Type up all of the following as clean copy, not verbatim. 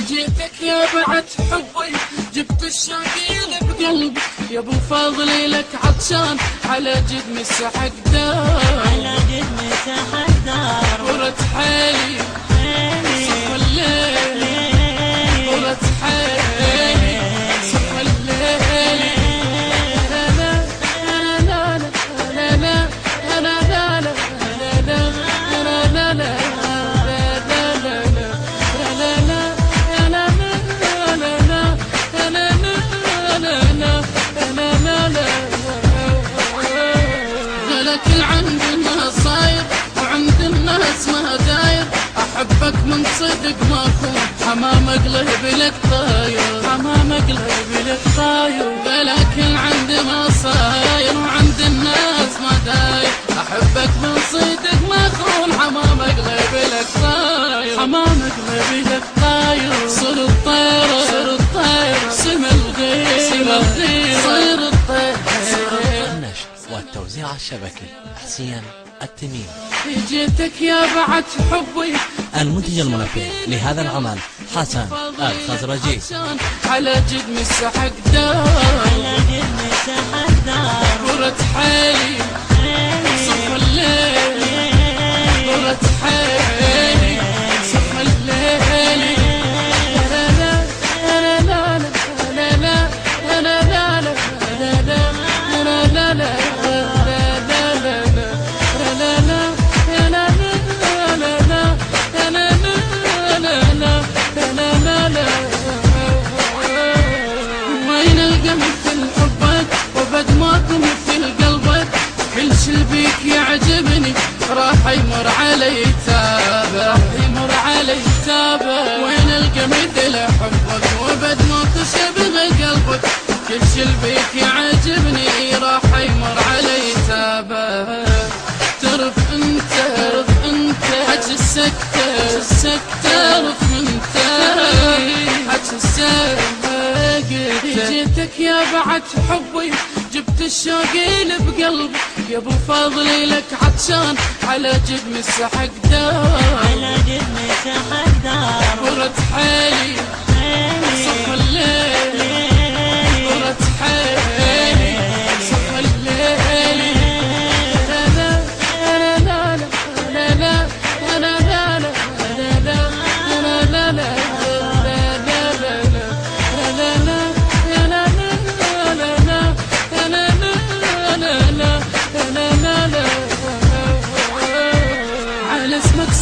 جيتك يا بعد حبي، جبت الشاقيل بقلبي، يا ابو فاضلي لك عطشان على جد مسحك دار، على جد مسحك دار. ورت حالي صفى الليل، ورت حالي صفى الليل. لا لا لا لا لا لا لا لا لا لا لا كل عند الناس صاير وعند الناس ما داير، احبك من صدق ما اكون حمام قلبي لك طاير، حمام قلبي لك طاير. ولكن عند ما صاير وعند الناس ما داير، احبك من صدق ما اكون حمام قلبي لك طاير، حمام قلبي لك طاير. صر الطير صر الطير سم الغير سم الغير صير الطير. النشر والتوزيع الشبكي حسين التميم. جيتك يا بعد حبي، المنتج المنفذ لهذا العمل حسن الخزرجي. على جد مسحك دار، على جد مسحك دار. ورت حالي صفى الليل، ورت حالي صفى الليل. لا لا لا لا لا لا لا لا لا لا لا لا يعجبني راح يمر علي تابه، راح يمر علي تابه. وين القى مثل حبك وبد ما تشبه قلبك، كل شي بيك يعجبني راح يمر علي تابه. تعرف انت حج السكتة السكتة، تعرف انت حج السكتة. جيتك يا بعد حبي، جبت الشاقيل بقلبي، يا ابو فاضلي لك عطشان على جد مسحك دار، على جد مسحك دار. ورت حالي صفى الليل، ورت حالي صفى الليل. لا لا لا لا لا لا لا لا لا لا لا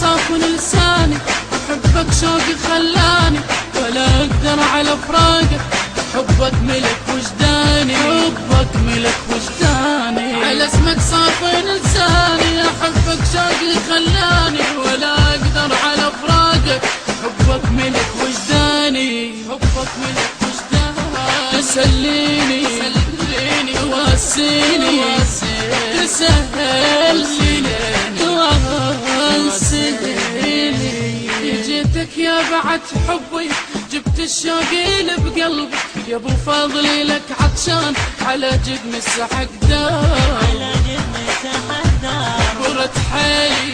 صافن لساني، حبك شوقي خلاني ولا اقدر على فراقك، حبك ملك وجداني، حبك ملك وجداني. على اسمك صافن لساني، حبك شوقي خلاني ولا اقدر على فراقك، حبك ملك وجداني، حبك ملك وجداني. تسليني تواسيني تسهلني جيتك يا بعد حبي، جبت الشاقيل بقلبي، يا ابو فاضلي لك عطشان على جد مسحك دار، على جد مسحك دار. ورت حالي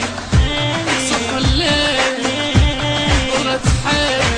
صفى الليل، ورت حالي